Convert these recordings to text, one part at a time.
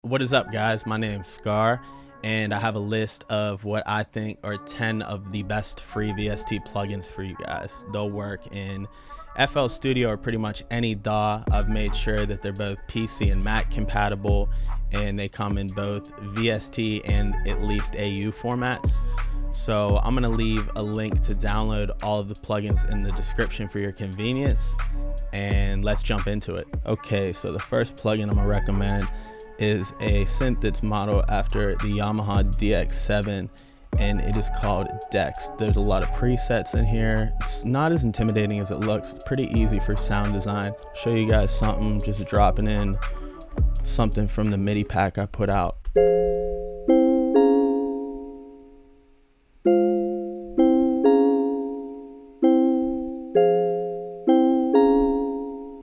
What is up, guys? My name's Scar, and I have a list of what I think are 10 of the best free VST plugins for you guys. They'll work in FL Studio or pretty much any DAW. I've made sure that they're both PC and Mac compatible, and they come in both VST and at least AU formats. So I'm gonna leave a link to download all of the plugins in the description for your convenience, and let's jump into it. Okay, so the first plugin I'm gonna recommend is a synth that's modeled after the Yamaha DX7, and it is called Dex. There's a lot of presets in here. It's not as intimidating as it looks. It's pretty easy for sound design. I'll show you guys something, just dropping in something from the MIDI pack I put out.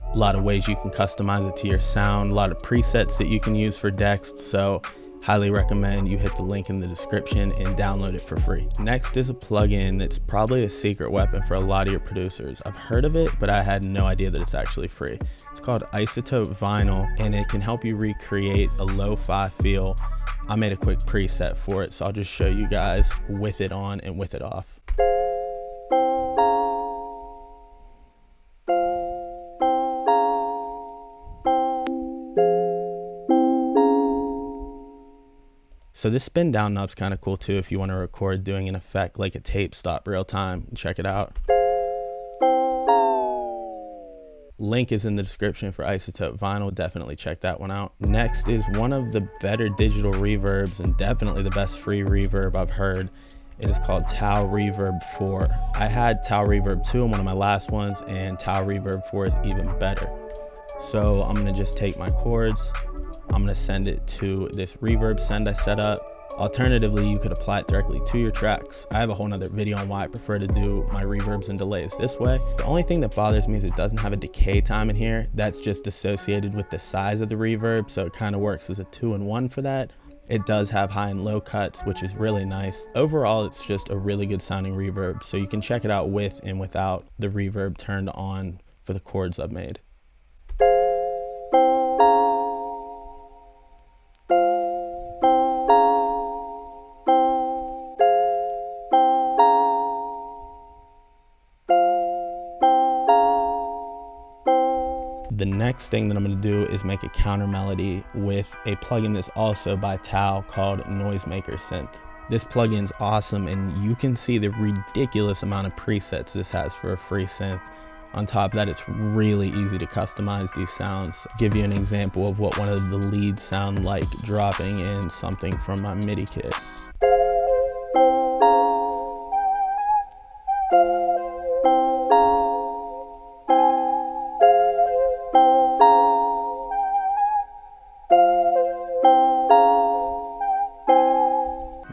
A lot of ways you can customize it to your sound, a lot of presets that you can use for Dex, so highly recommend you hit the link in the description and download it for free. Next is a plugin that's probably a secret weapon for a lot of your producers. I've heard of it, but I had no idea that it's actually free. It's called Isotope Vinyl, and it can help you recreate a lo-fi feel. I made a quick preset for it, so I'll just show you guys with it on and with it off. So this spin down knob's kind of cool too if you want to record doing an effect like a tape stop real time. Check it out. Link is in the description for Isotope Vinyl. Definitely check that one out. Next is one of the better digital reverbs and definitely the best free reverb I've heard. It is called Tau Reverb 4. I had Tau Reverb 2 in one of my last ones, and Tau Reverb 4 is even better. So I'm gonna just take my chords, I'm gonna send it to this reverb send I set up. Alternatively, you could apply it directly to your tracks. I have a whole nother video on why I prefer to do my reverbs and delays this way. The only thing that bothers me is it doesn't have a decay time in here. That's just associated with the size of the reverb, so it kind of works as a 2-in-1 for that. It does have high and low cuts, which is really nice. Overall, it's just a really good sounding reverb, so you can check it out with and without the reverb turned on for the chords I've made. The next thing that I'm going to do is make a counter melody with a plugin that's also by Tau called Noisemaker Synth. This plugin's awesome, and you can see the ridiculous amount of presets this has for a free synth. On top of that, it's really easy to customize these sounds. I'll give you an example of what one of the leads sound like dropping in something from my MIDI kit.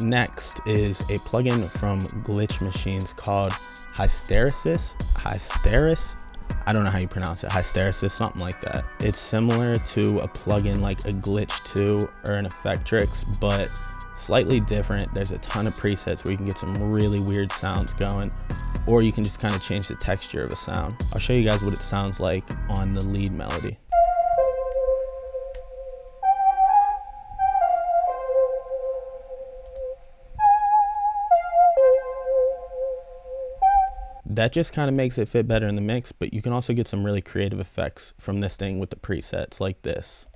Next is a plugin from Glitch Machines called Hysteresis. I don't know how you pronounce it. Hysteresis, something like that. It's similar to a plugin like a Glitch 2 or an Effectrix, but slightly different. There's a ton of presets where you can get some really weird sounds going, or you can just kind of change the texture of a sound. I'll show you guys what it sounds like on the lead melody. That just kind of makes it fit better in the mix, but you can also get some really creative effects from this thing with the presets like this.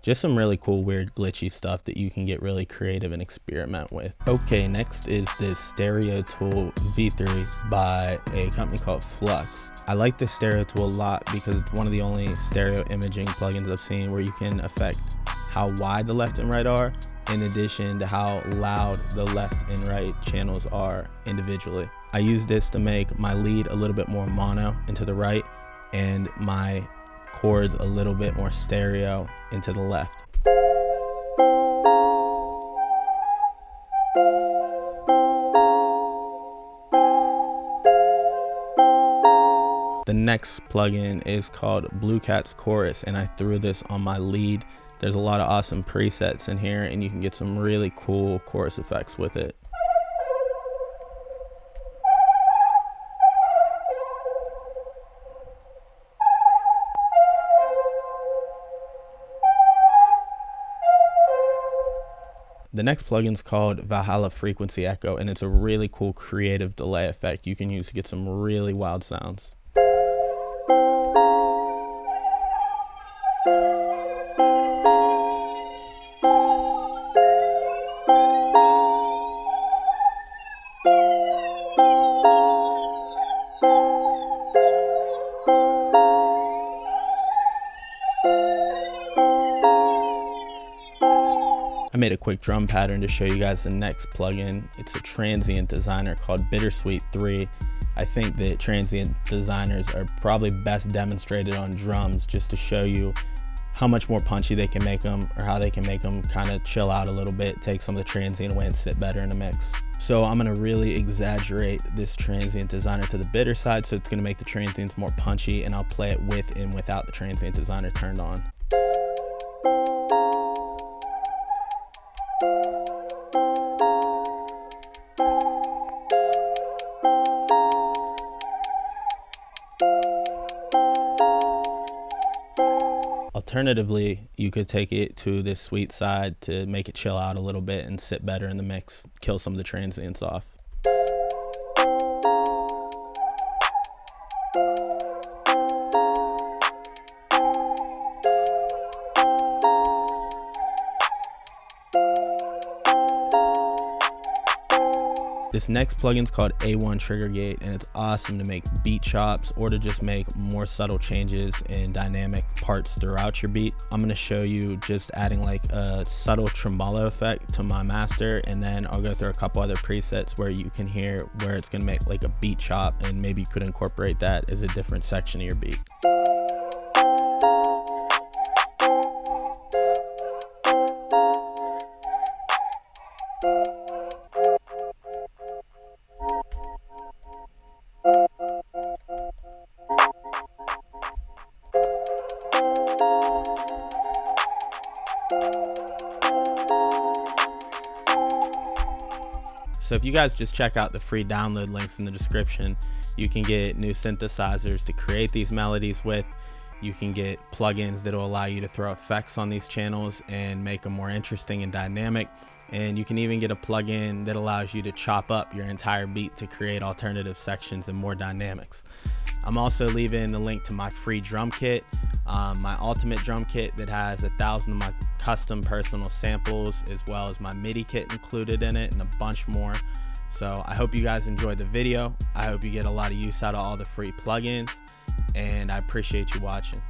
Just some really cool, weird, glitchy stuff that you can get really creative and experiment with. Okay, next is this Stereo Tool V3 by a company called Flux. I like this Stereo Tool a lot because it's one of the only stereo imaging plugins I've seen where you can affect how wide the left and right are, in addition to how loud the left and right channels are individually. I use this to make my lead a little bit more mono into the right and my chords a little bit more stereo into the left. The next plugin is called Blue Cat's Chorus, and I threw this on my lead. There's a lot of awesome presets in here, and you can get some really cool chorus effects with it. The next plugin is called Valhalla Frequency Echo, and it's a really cool creative delay effect you can use to get some really wild sounds. I made a quick drum pattern to show you guys the next plugin. It's a transient designer called BitterSweet 3. I think that transient designers are probably best demonstrated on drums, just to show you how much more punchy they can make them, or how they can make them kind of chill out a little bit, take some of the transient away and sit better in a mix. So I'm gonna really exaggerate this transient designer to the bitter side, so it's gonna make the transients more punchy, and I'll play it with and without the transient designer turned on. Alternatively, you could take it to this sweet side to make it chill out a little bit and sit better in the mix, kill some of the transients off. This next plugin is called A1 Trigger Gate, and it's awesome to make beat chops or to just make more subtle changes in dynamic parts throughout your beat. I'm going to show you just adding like a subtle tremolo effect to my master, and then I'll go through a couple other presets where you can hear where it's going to make like a beat chop, and maybe you could incorporate that as a different section of your beat. So if you guys just check out the free download links in the description, you can get new synthesizers to create these melodies with. You can get plugins that will allow you to throw effects on these channels and make them more interesting and dynamic. And you can even get a plugin that allows you to chop up your entire beat to create alternative sections and more dynamics. I'm also leaving the link to my free drum kit, my ultimate drum kit that has 1,000 of my custom personal samples, as well as my MIDI kit included in it, and a bunch more. So I hope you guys enjoyed the video. I hope you get a lot of use out of all the free plugins, and I appreciate you watching.